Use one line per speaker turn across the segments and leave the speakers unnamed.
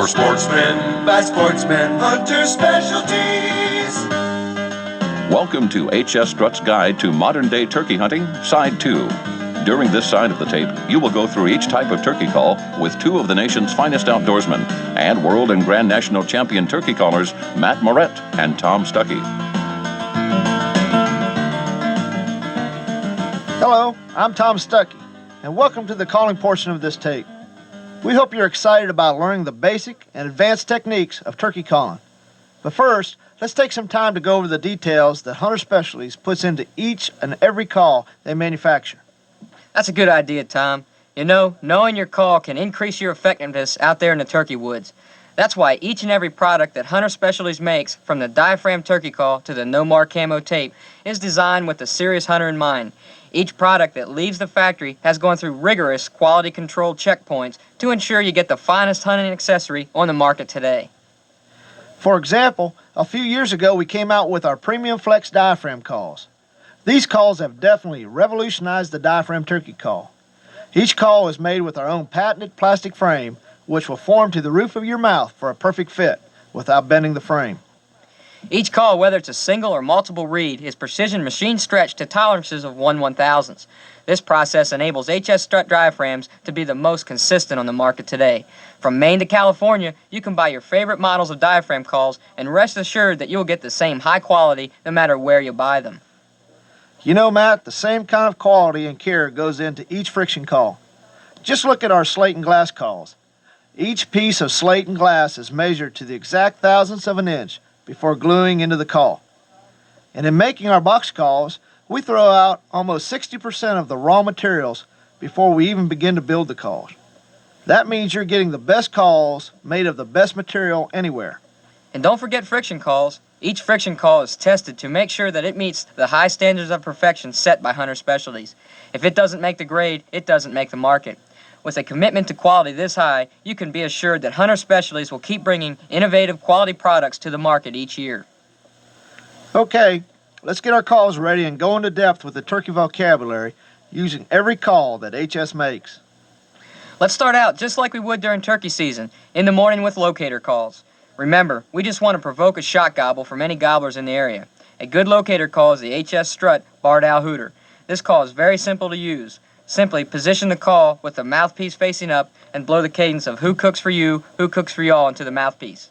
For sportsmen, by sportsmen, Hunter Specialties.
Welcome to H.S. Strutt's Guide to Modern-Day Turkey Hunting, Side 2. During this side of the tape, you will go through each type of turkey call with two of the nation's finest outdoorsmen and world and Grand National champion turkey callers, Matt Moret and Tom Stuckey.
Hello, I'm Tom Stuckey, and welcome to the calling portion of this tape. We hope you're excited about learning the basic and advanced techniques of turkey calling. But first, let's take some time to go over the details that Hunter Specialties puts into each and every call they manufacture.
That's a good idea, Tom. You know, knowing your call can increase your effectiveness out there in the turkey woods. That's why each and every product that Hunter Specialties makes, from the Diaphragm turkey call to the No Mark Camo tape, is designed with the serious hunter in mind. Each product that leaves the factory has gone through rigorous quality control checkpoints to ensure you get the finest hunting accessory on the market today.
For example, a few years ago we came out with our Premium Flex Diaphragm calls. These calls have definitely revolutionized the diaphragm turkey call. Each call is made with our own patented plastic frame, which will form to the roof of your mouth for a perfect fit without bending the frame.
Each call, whether it's a single or multiple reed, is precision machine stretched to tolerances of 1/1000th. This process enables H.S. Strutt diaphragms to be the most consistent on the market today. From Maine to California, you can buy your favorite models of diaphragm calls and rest assured that you'll get the same high quality no matter where you buy them.
You know, Matt, the same kind of quality and care goes into each friction call. Just look at our slate and glass calls. Each piece of slate and glass is measured to the exact thousandths of an inch before gluing into the call. And in making our box calls, we throw out almost 60% of the raw materials before we even begin to build the calls. That means you're getting the best calls made of the best material anywhere.
And don't forget friction calls. Each friction call is tested to make sure that it meets the high standards of perfection set by Hunter Specialties. If it doesn't make the grade, it doesn't make the market. With a commitment to quality this high, you can be assured that Hunter Specialties will keep bringing innovative quality products to the market each year.
Okay, let's get our calls ready and go into depth with the turkey vocabulary using every call that HS makes.
Let's start out just like we would during turkey season, in the morning with locator calls. Remember, we just want to provoke a shot gobble from any gobblers in the area. A good locator call is the HS Strutt Barred Owl Hooter. This call is very simple to use. Simply position the call with the mouthpiece facing up and blow the cadence of "Who cooks for you, who cooks for y'all" into the mouthpiece.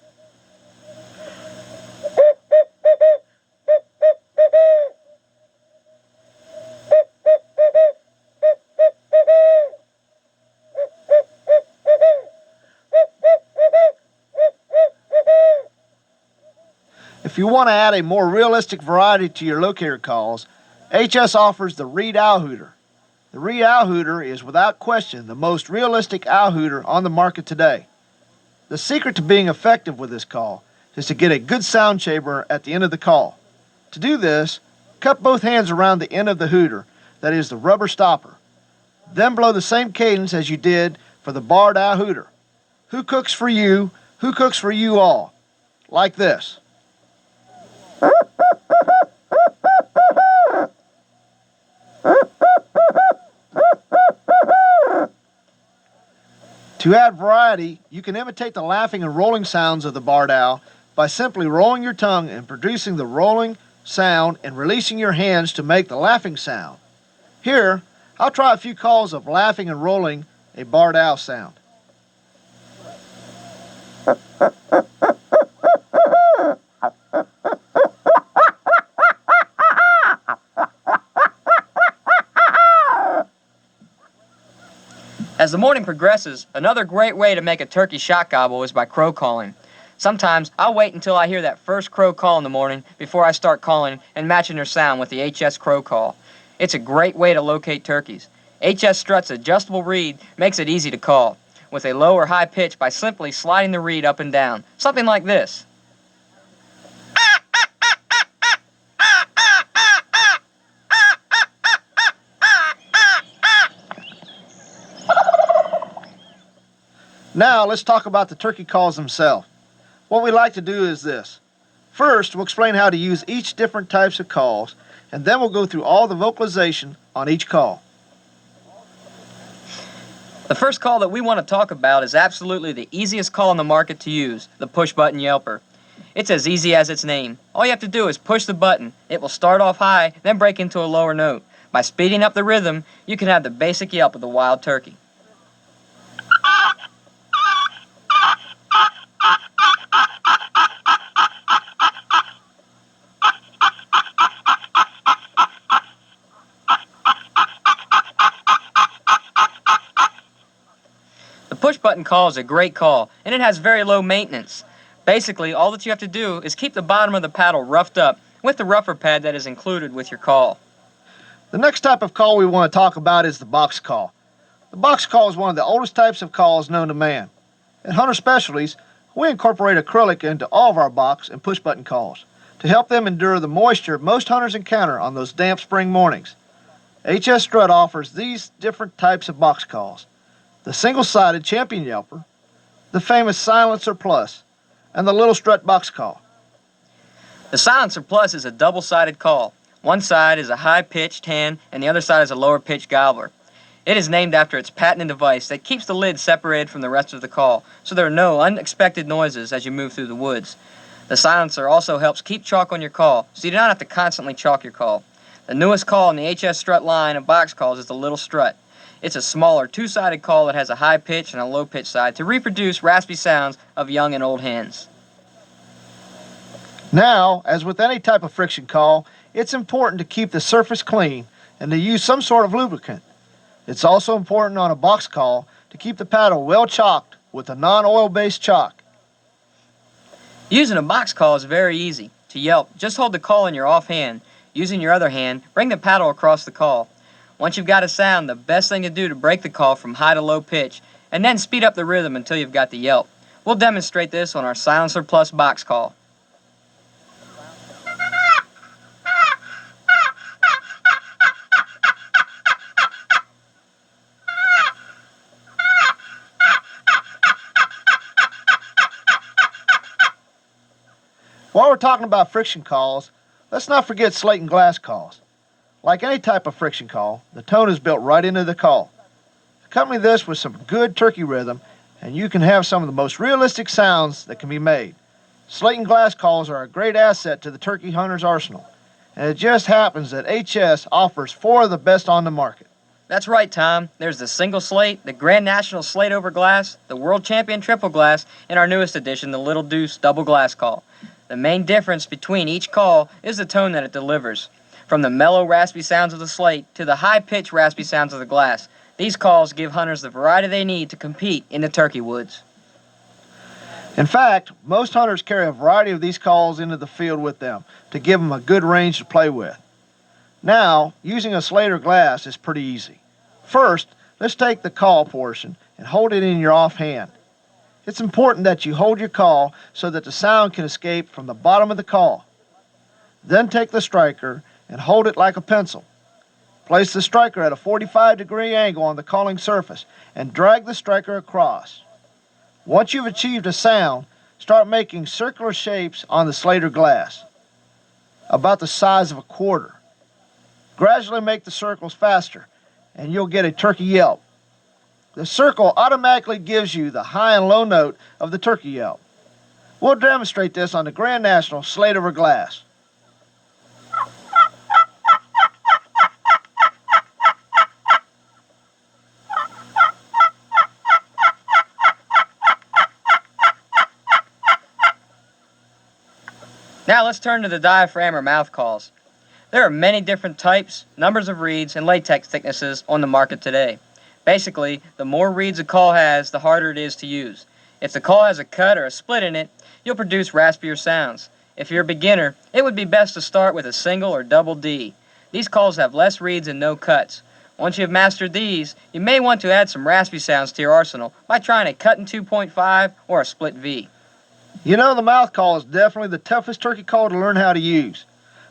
If you want to add a more realistic variety to your locator calls, HS offers the Reed Owl Hooter. The Reed Owl Hooter is without question the most realistic owl hooter on the market today. The secret to being effective with this call is to get a good sound chamber at the end of the call. To do this, cup both hands around the end of the hooter, that is the rubber stopper. Then blow the same cadence as you did for the Barred Owl Hooter. Who cooks for you, who cooks for you all? Like this. To add variety, you can imitate the laughing and rolling sounds of the barred owl by simply rolling your tongue and producing the rolling sound and releasing your hands to make the laughing sound. Here, I'll try a few calls of laughing and rolling a barred owl sound.
As the morning progresses, another great way to make a turkey shot gobble is by crow calling. Sometimes I'll wait until I hear that first crow call in the morning before I start calling and matching their sound with the HS crow call. It's a great way to locate turkeys. HS Strutt's adjustable reed makes it easy to call, with a low or high pitch by simply sliding the reed up and down, something like this.
Now let's talk about the turkey calls themselves. What we like to do is this. First, we'll explain how to use each different types of calls, and then we'll go through all the vocalization on each call.
The first call that we want to talk about is absolutely the easiest call on the market to use, the push-button yelper. It's as easy as its name. All you have to do is push the button. It will start off high, then break into a lower note. By speeding up the rhythm, you can have the basic yelp of the wild turkey. The push-button call is a great call, and it has very low maintenance. Basically, all that you have to do is keep the bottom of the paddle roughed up with the rougher pad that is included with your call.
The next type of call we want to talk about is the box call. The box call is one of the oldest types of calls known to man. At Hunter Specialties, we incorporate acrylic into all of our box and push-button calls to help them endure the moisture most hunters encounter on those damp spring mornings. HS Strut offers these different types of box calls: the single-sided Champion Yelper, the famous Silencer Plus, and the Little Strut box call.
The Silencer Plus is a double-sided call. One side is a high-pitched hen, and the other side is a lower-pitched gobbler. It is named after its patented device that keeps the lid separated from the rest of the call, so there are no unexpected noises as you move through the woods. The silencer also helps keep chalk on your call, so you do not have to constantly chalk your call. The newest call in the HS Strut line of box calls is the Little Strut. It's a smaller, two-sided call that has a high pitch and a low pitch side to reproduce raspy sounds of young and old hens.
Now, as with any type of friction call, it's important to keep the surface clean and to use some sort of lubricant. It's also important on a box call to keep the paddle well chalked with a non-oil-based chalk.
Using a box call is very easy. To yelp, just hold the call in your offhand. Using your other hand, bring the paddle across the call. Once you've got a sound, the best thing to do to break the call from high to low pitch, and then speed up the rhythm until you've got the yelp. We'll demonstrate this on our Silencer Plus box call.
While we're talking about friction calls, let's not forget slate and glass calls. Like any type of friction call, the tone is built right into the call. Accompany this with some good turkey rhythm, and you can have some of the most realistic sounds that can be made. Slate and glass calls are a great asset to the turkey hunter's arsenal, and it just happens that HS offers 4 of the best on the market.
That's right, Tom. There's the single slate, the Grand National slate over glass, the World Champion triple glass, and our newest addition, the Little Deuce double glass call. The main difference between each call is the tone that it delivers. From the mellow, raspy sounds of the slate to the high-pitched, raspy sounds of the glass, these calls give hunters the variety they need to compete in the turkey woods.
In fact, most hunters carry a variety of these calls into the field with them to give them a good range to play with. Now, using a slate or glass is pretty easy. First, let's take the call portion and hold it in your offhand. It's important that you hold your call so that the sound can escape from the bottom of the call. Then take the striker and hold it like a pencil. Place the striker at a 45-degree angle on the calling surface and drag the striker across. Once you've achieved a sound, start making circular shapes on the slate or glass, about the size of a quarter. Gradually make the circles faster, and you'll get a turkey yelp. The circle automatically gives you the high and low note of the turkey yelp. We'll demonstrate this on the Grand National slate over glass.
Now let's turn to the diaphragm or mouth calls. There are many different types, numbers of reeds, and latex thicknesses on the market today. Basically, the more reeds a call has, the harder it is to use. If the call has a cut or a split in it, you'll produce raspier sounds. If you're a beginner, it would be best to start with a single or double D. These calls have less reeds and no cuts. Once you have mastered these, you may want to add some raspy sounds to your arsenal by trying a cut in 2.5 or a split V.
You know, the mouth call is definitely the toughest turkey call to learn how to use.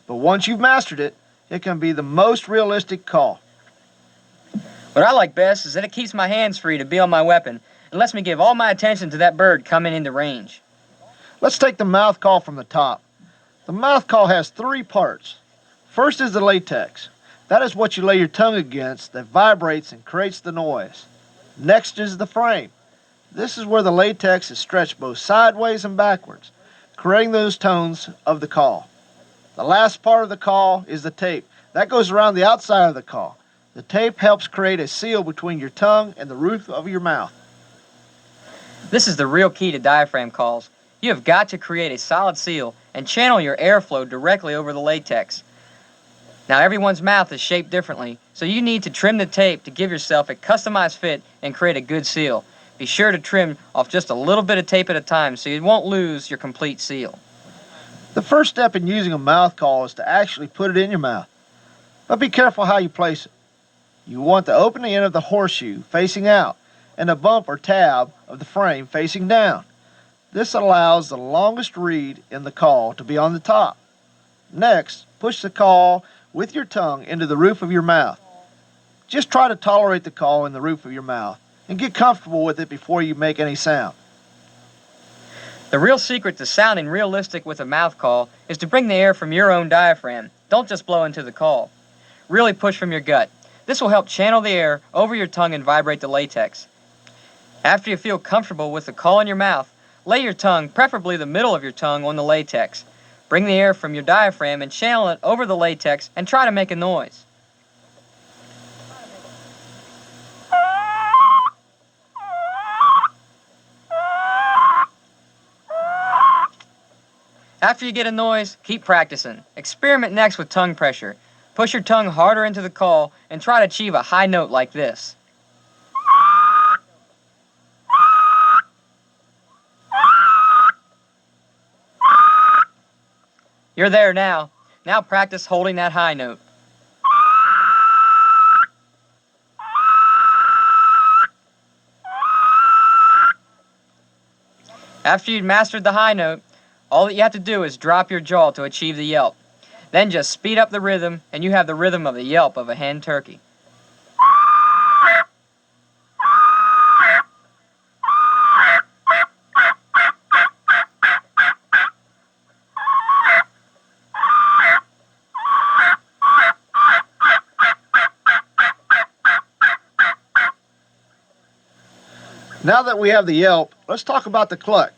But once you've mastered it, it can be the most realistic call.
What I like best is that it keeps my hands free to be on my weapon and lets me give all my attention to that bird coming into range.
Let's take the mouth call from the top. The mouth call has 3 parts. First is the latex. That is what you lay your tongue against that vibrates and creates the noise. Next is the frame. This is where the latex is stretched both sideways and backwards, creating those tones of the call. The last part of the call is the tape. That goes around the outside of the call. The tape helps create a seal between your tongue and the roof of your mouth.
This is the real key to diaphragm calls. You have got to create a solid seal and channel your airflow directly over the latex. Now everyone's mouth is shaped differently, so you need to trim the tape to give yourself a customized fit and create a good seal. Be sure to trim off just a little bit of tape at a time so you won't lose your complete seal.
The first step in using a mouth call is to actually put it in your mouth. But be careful how you place it. You want the opening end of the horseshoe facing out and the bump or tab of the frame facing down. This allows the longest reed in the call to be on the top. Next, push the call with your tongue into the roof of your mouth. Just try to tolerate the call in the roof of your mouth and get comfortable with it before you make any sound.
The real secret to sounding realistic with a mouth call is to bring the air from your own diaphragm. Don't just blow into the call. Really push from your gut. This will help channel the air over your tongue and vibrate the latex. After you feel comfortable with the call in your mouth, lay your tongue, preferably the middle of your tongue, on the latex. Bring the air from your diaphragm and channel it over the latex and try to make a noise. After you get a noise, keep practicing. Experiment next with tongue pressure. Push your tongue harder into the call and try to achieve a high note like this. You're there now. Now practice holding that high note. After you've mastered the high note, all that you have to do is drop your jaw to achieve the yelp. Then just speed up the rhythm, and you have the rhythm of the yelp of a hen turkey.
Now that we have the yelp, let's talk about the cluck.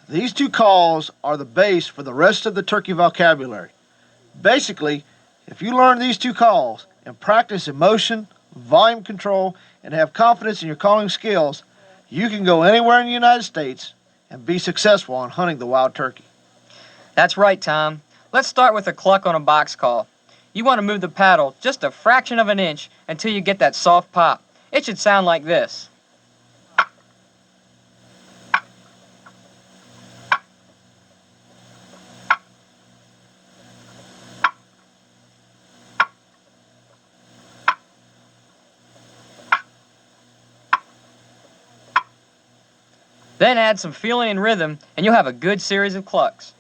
These two calls are the base for the rest of the turkey vocabulary. Basically, if you learn these two calls and practice emotion, volume control, and have confidence in your calling skills, you can go anywhere in the United States and be successful on hunting the wild turkey.
That's right, Tom. Let's start with a cluck on a box call. You want to move the paddle just a fraction of an inch until you get that soft pop. It should sound like this. Then add some feeling and rhythm, and you'll have a good series of clucks.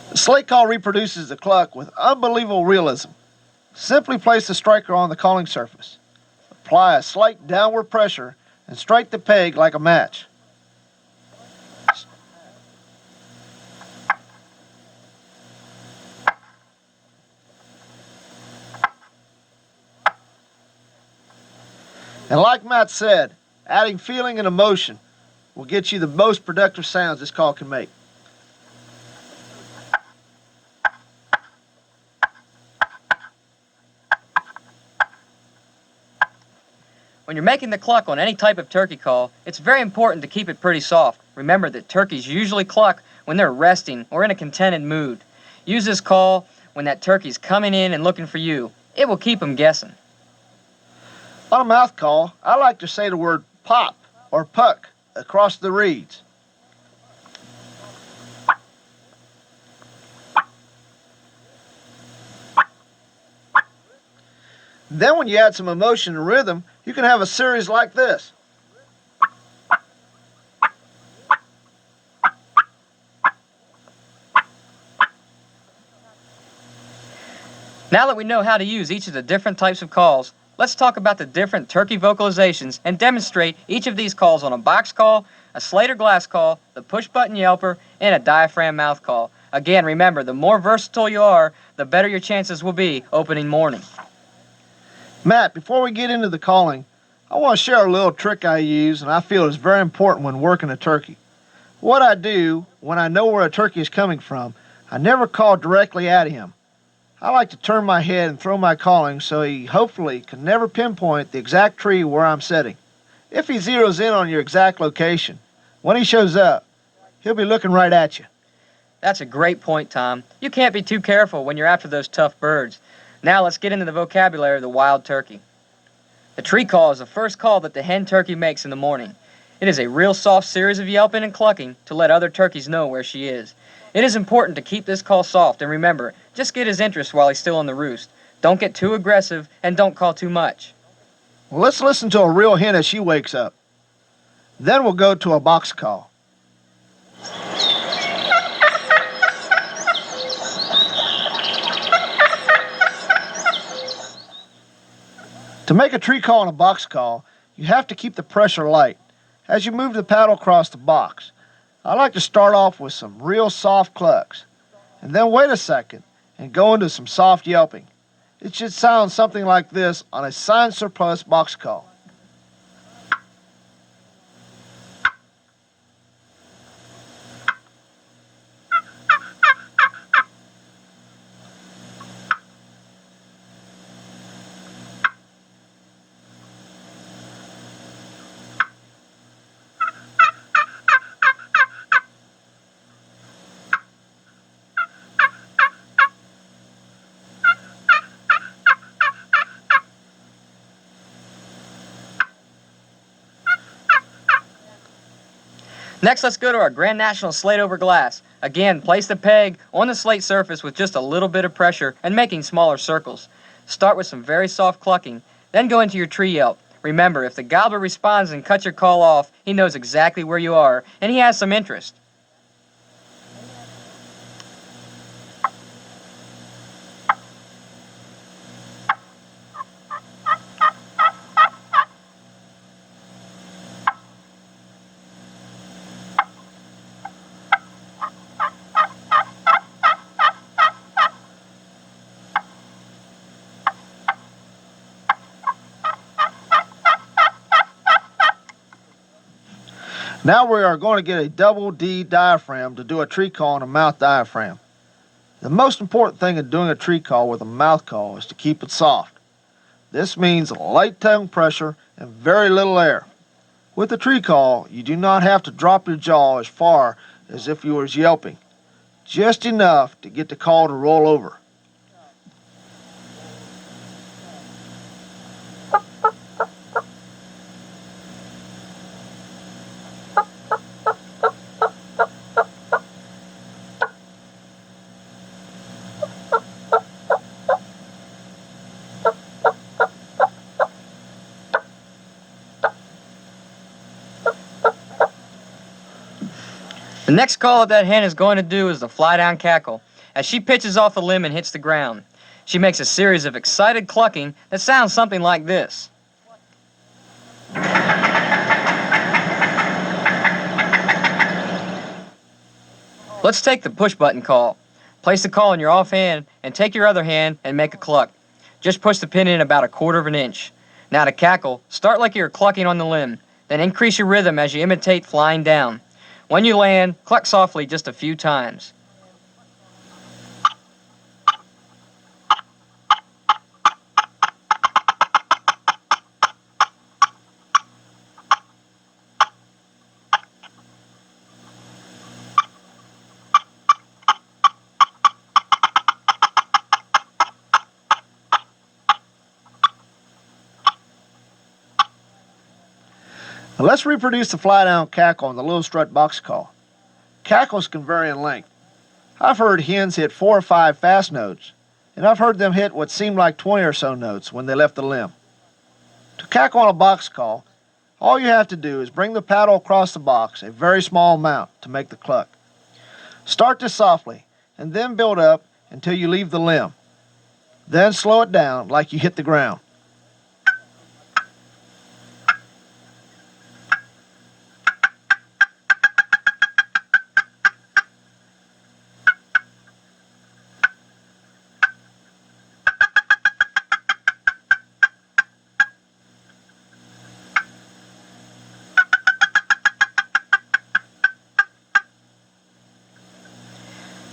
The slate call reproduces the cluck with unbelievable realism. Simply place the striker on the calling surface. Apply a slight downward pressure and strike the peg like a match. And like Matt said, adding feeling and emotion will get you the most productive sounds this call can make.
When you're making the cluck on any type of turkey call, it's very important to keep it pretty soft. Remember that turkeys usually cluck when they're resting or in a contented mood. Use this call when that turkey's coming in and looking for you. It will keep them guessing.
On a mouth call, I like to say the word pop or puck across the reeds. Then when you add some emotion and rhythm, you can have a series like this.
Now that we know how to use each of the different types of calls, let's talk about the different turkey vocalizations and demonstrate each of these calls on a box call, a Slater glass call, the push-button yelper, and a diaphragm mouth call. Again, remember, the more versatile you are, the better your chances will be opening morning.
Matt, before we get into the calling, I want to share a little trick I use and I feel is very important when working a turkey. What I do when I know where a turkey is coming from, I never call directly at him. I like to turn my head and throw my calling so he hopefully can never pinpoint the exact tree where I'm setting. If he zeroes in on your exact location, when he shows up, he'll be looking right at you.
That's a great point, Tom. You can't be too careful when you're after those tough birds. Now let's get into the vocabulary of the wild turkey. The tree call is the first call that the hen turkey makes in the morning. It is a real soft series of yelping and clucking to let other turkeys know where she is. It is important to keep this call soft, and remember, just get his interest while he's still on the roost. Don't get too aggressive, and don't call too much.
Well, let's listen to a real hen as she wakes up. Then we'll go to a box call. To make a tree call and a box call, you have to keep the pressure light as you move the paddle across the box. I like to start off with some real soft clucks, and then wait a second and go into some soft yelping. It should sound something like this on a sign surplus box call.
Next, let's go to our Grand National slate over glass. Again, place the peg on the slate surface with just a little bit of pressure and making smaller circles. Start with some very soft clucking, then go into your tree yelp. Remember, if the gobbler responds and cuts your call off, he knows exactly where you are, and he has some interest.
Now we are going to get a double D diaphragm to do a tree call on a mouth diaphragm. The most important thing in doing a tree call with a mouth call is to keep it soft. This means light tongue pressure and very little air. With a tree call, you do not have to drop your jaw as far as if you were yelping, just enough to get the call to roll over.
The next call that hen is going to do is the fly down cackle, as she pitches off the limb and hits the ground. She makes a series of excited clucking that sounds something like this. Let's take the push button call. Place the call in your off hand and take your other hand and make a cluck. Just push the pin in about 1/4 of an inch. Now to cackle, start like you're clucking on the limb, then increase your rhythm as you imitate flying down. When you land, cluck softly just a few times.
Now let's reproduce the fly down cackle on the little strut box call. Cackles can vary in length. I've heard hens hit 4 or 5 fast notes, and I've heard them hit what seemed like 20 or so notes when they left the limb. To cackle on a box call, all you have to do is bring the paddle across the box a very small amount to make the cluck. Start this softly, and then build up until you leave the limb. Then slow it down like you hit the ground.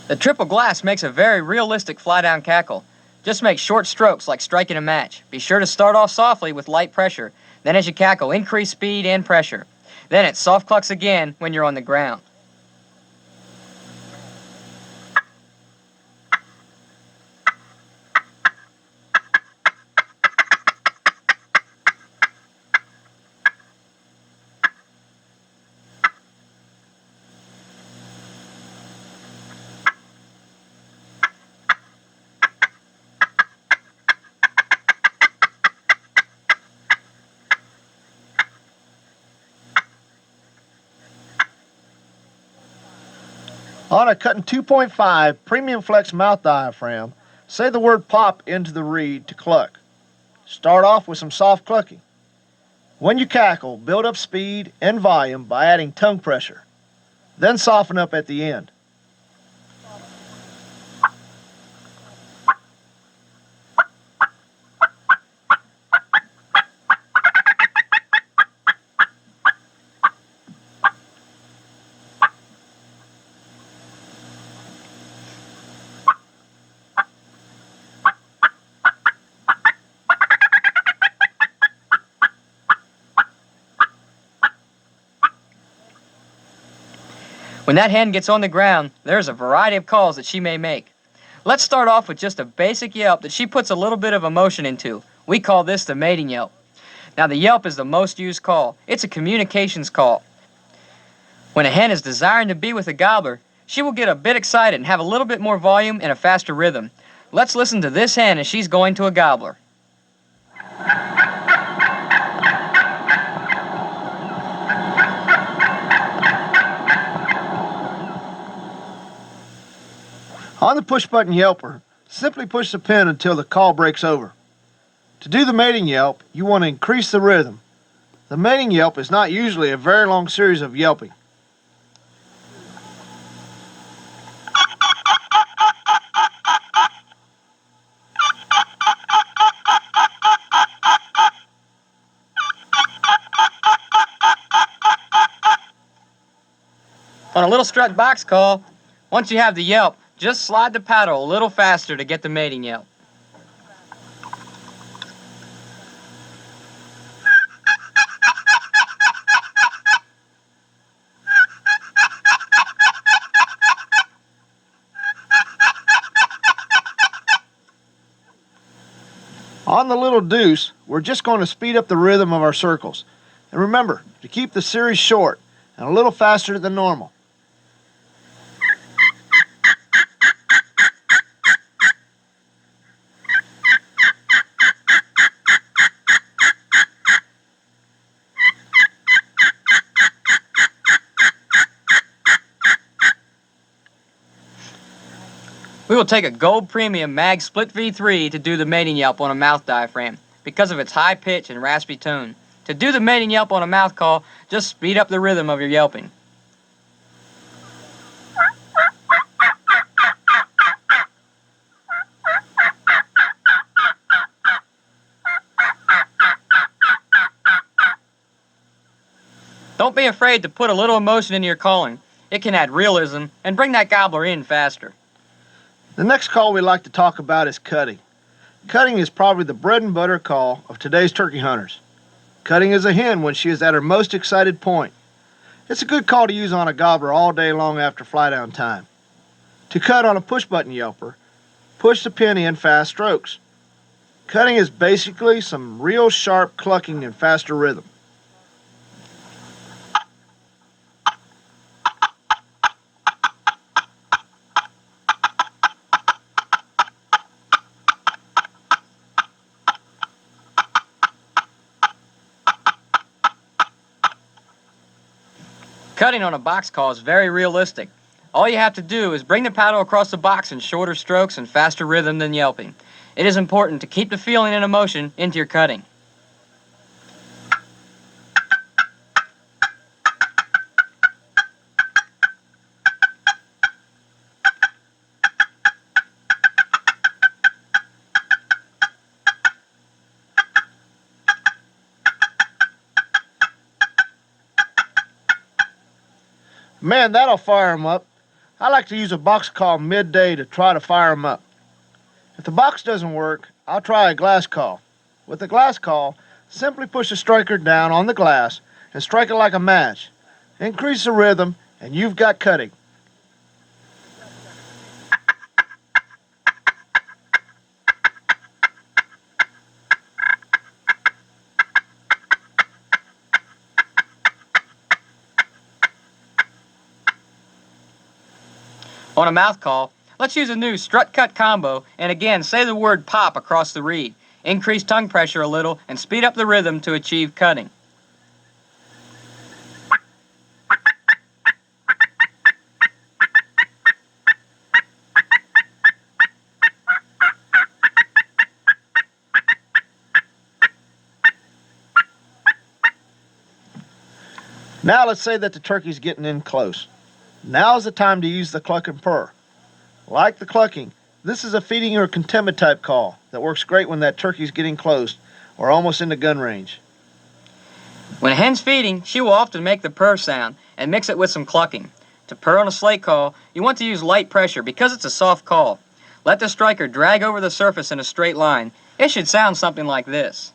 The triple glass makes a very realistic fly-down cackle. Just make short strokes like striking a match. Be sure to start off softly with light pressure. Then as you cackle, increase speed and pressure. Then it soft clucks again when you're on the ground.
On a cutting 2.5 premium flex mouth diaphragm, say the word pop into the reed to cluck. Start off with some soft clucking. When you cackle, build up speed and volume by adding tongue pressure. Then soften up at the end.
When that hen gets on the ground, there's a variety of calls that she may make. Let's start off with just a basic yelp that she puts a little bit of emotion into. We call this the mating yelp. Now the yelp is the most used call. It's a communications call. When a hen is desiring to be with a gobbler, she will get a bit excited and have a little bit more volume and a faster rhythm. Let's listen to this hen as she's going to a gobbler.
On the push button yelper, simply push the pin until the call breaks over. To do the mating yelp, you want to increase the rhythm. The mating yelp is not usually a very long series of yelping.
On a little strut box call, once you have the yelp, just slide the paddle a little faster to get the mating yelp.
On the little deuce, we're just going to speed up the rhythm of our circles. And remember to keep the series short and a little faster than normal.
We will take a Gold Premium Mag Split V3 to do the mating yelp on a mouth diaphragm because of its high pitch and raspy tone. To do the mating yelp on a mouth call, just speed up the rhythm of your yelping. Don't be afraid to put a little emotion into your calling. It can add realism and bring that gobbler in faster.
The next call we like to talk about is cutting. Cutting is probably the bread and butter call of today's turkey hunters. Cutting is a hen when she is at her most excited point. It's a good call to use on a gobbler all day long after fly down time. To cut on a push button yelper, push the pin in fast strokes. Cutting is basically some real sharp clucking and faster rhythm.
Cutting on a box call is very realistic. All you have to do is bring the paddle across the box in shorter strokes and faster rhythm than yelping. It is important to keep the feeling and emotion into your cutting.
Man, that'll fire 'em up. I like to use a box call midday to try to fire 'em up. If the box doesn't work, I'll try a glass call. With a glass call, simply push the striker down on the glass and strike it like a match. Increase the rhythm, and you've got cutting.
On a mouth call, let's use a new strut-cut combo and again say the word pop across the reed. Increase tongue pressure a little and speed up the rhythm to achieve cutting.
Now let's say that the turkey's getting in close. Now's the time to use the cluck and purr. Like the clucking, this is a feeding or contentment type call that works great when that turkey's getting close or almost into gun range.
When a hen's feeding, she will often make the purr sound and mix it with some clucking. To purr on a slate call, you want to use light pressure because it's a soft call. Let the striker drag over the surface in a straight line. It should sound something like this.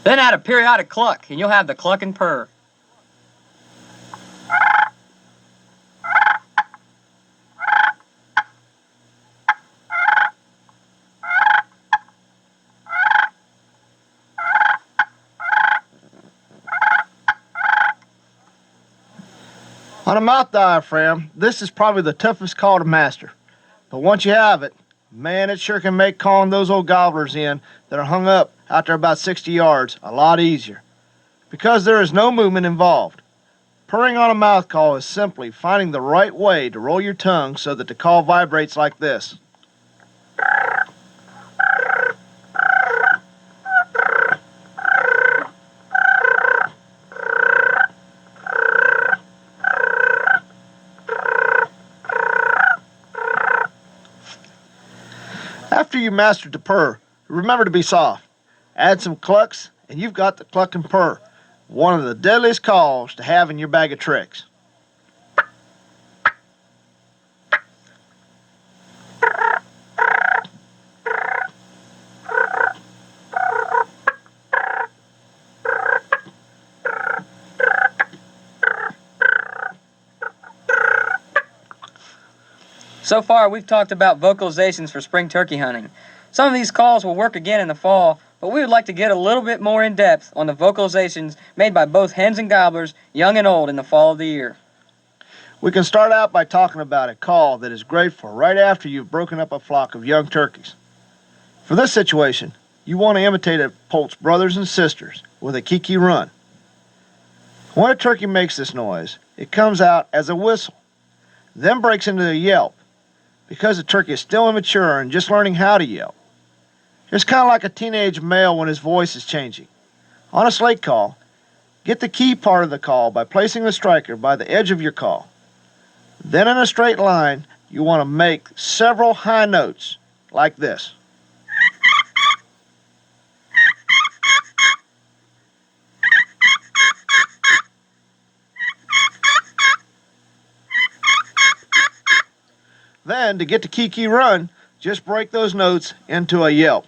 Then add a periodic cluck, and you'll have the cluck and purr.
On a mouth diaphragm, this is probably the toughest call to master. But once you have it, man, it sure can make calling those old gobblers in that are hung up out there about 60 yards a lot easier. Because there is no movement involved. Purring on a mouth call is simply finding the right way to roll your tongue so that the call vibrates like this. After you mastered the purr, remember to be soft. Add some clucks, and you've got the cluck and purr, one of the deadliest calls to have in your bag of tricks.
So far, we've talked about vocalizations for spring turkey hunting. Some of these calls will work again in the fall, but we would like to get a little bit more in depth on the vocalizations made by both hens and gobblers, young and old, in the fall of the year.
We can start out by talking about a call that is great for right after you've broken up a flock of young turkeys. For this situation, you want to imitate a poult's brothers and sisters with a kiki run. When a turkey makes this noise, it comes out as a whistle, then breaks into a yelp, because the turkey is still immature and just learning how to yelp. It's kind of like a teenage male when his voice is changing. On a slate call, get the key part of the call by placing the striker by the edge of your call. Then in a straight line, you want to make several high notes like this. Then, to get the kiki run, just break those notes into a yelp.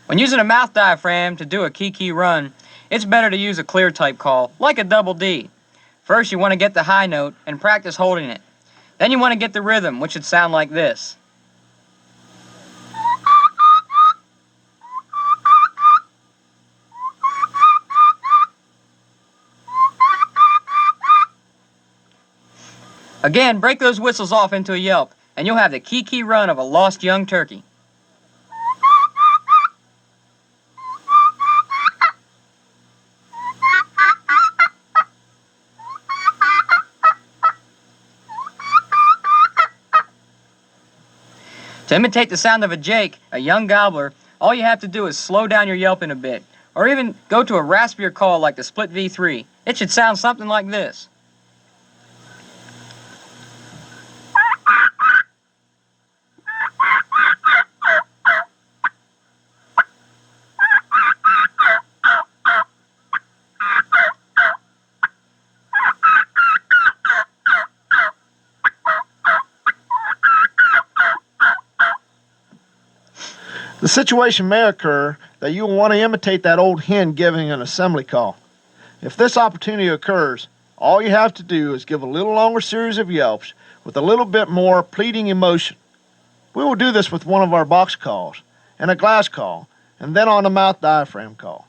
When using a mouth diaphragm to do a kiki run, it's better to use a clear type call, like a double D. First, you want to get the high note and practice holding it. Then you want to get the rhythm, which should sound like this. Again, break those whistles off into a yelp, and you'll have the kiki run of a lost young turkey. To imitate the sound of a jake, a young gobbler, all you have to do is slow down your yelping a bit, or even go to a raspier call like the Split V3. It should sound something like this.
The situation may occur that you will want to imitate that old hen giving an assembly call. If this opportunity occurs, all you have to do is give a little longer series of yelps with a little bit more pleading emotion. We will do this with one of our box calls, and a glass call, and then on the mouth diaphragm call.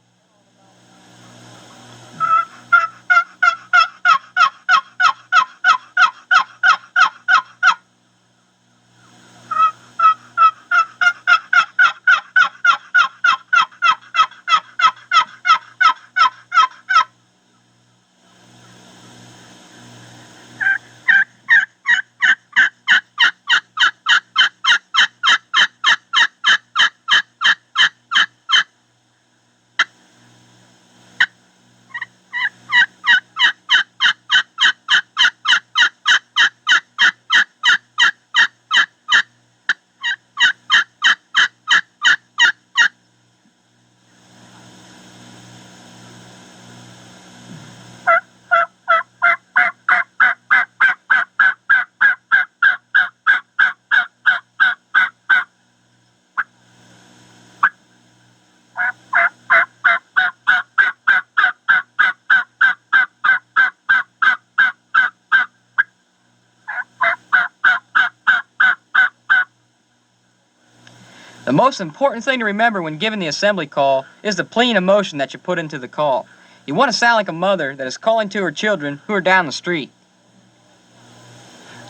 The most important thing to remember when giving the assembly call is the pleading emotion that you put into the call. You want to sound like a mother that is calling to her children who are down the street.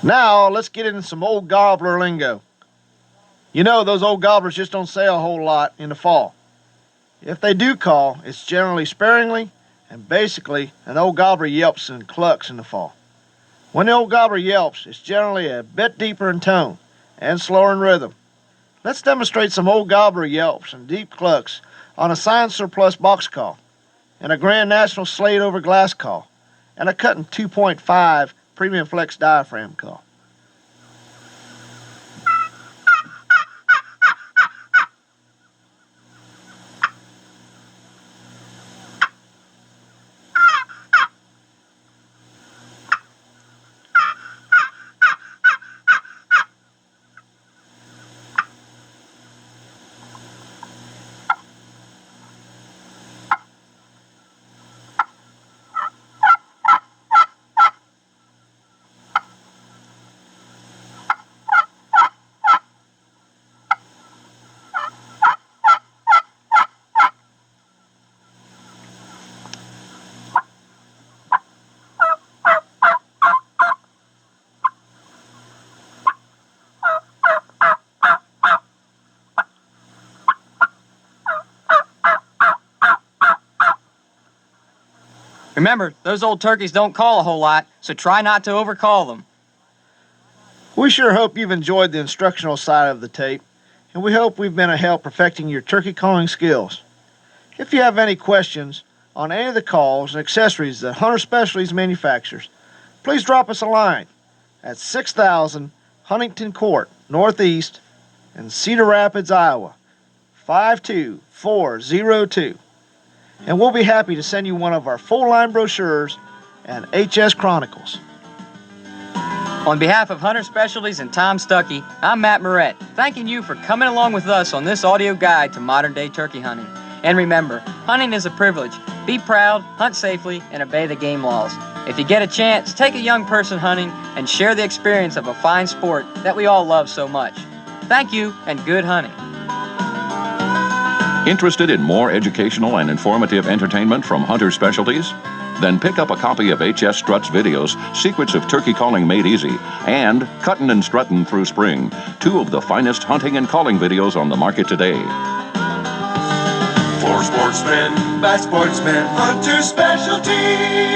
Now, let's get into some old gobbler lingo. You know, those old gobblers just don't say a whole lot in the fall. If they do call, it's generally sparingly, and basically, an old gobbler yelps and clucks in the fall. When the old gobbler yelps, it's generally a bit deeper in tone and slower in rhythm. Let's demonstrate some old gobbler yelps and deep clucks on a Science Surplus box call, and a Grand National Slate over glass call, and a Cutting 2.5 Premium Flex diaphragm call.
Remember, those old turkeys don't call a whole lot, so try not to overcall them.
We sure hope you've enjoyed the instructional side of the tape, and we hope we've been a help perfecting your turkey calling skills. If you have any questions on any of the calls and accessories that Hunter Specialties manufactures, please drop us a line at 6000 Huntington Court, Northeast, in Cedar Rapids, Iowa, 52402. And we'll be happy to send you one of our full-line brochures and HS Chronicles.
On behalf of Hunter Specialties and Tom Stuckey, I'm Matt Moret, thanking you for coming along with us on this audio guide to modern-day turkey hunting. And remember, hunting is a privilege. Be proud, hunt safely, and obey the game laws. If you get a chance, take a young person hunting and share the experience of a fine sport that we all love so much. Thank you, and good hunting.
Interested in more educational and informative entertainment from Hunter Specialties? Then pick up a copy of H.S. Strutt's videos, Secrets of Turkey Calling Made Easy, and Cuttin' and Struttin' Through Spring, two of the finest hunting and calling videos on the market today.
For sportsmen, by sportsmen, Hunter Specialties.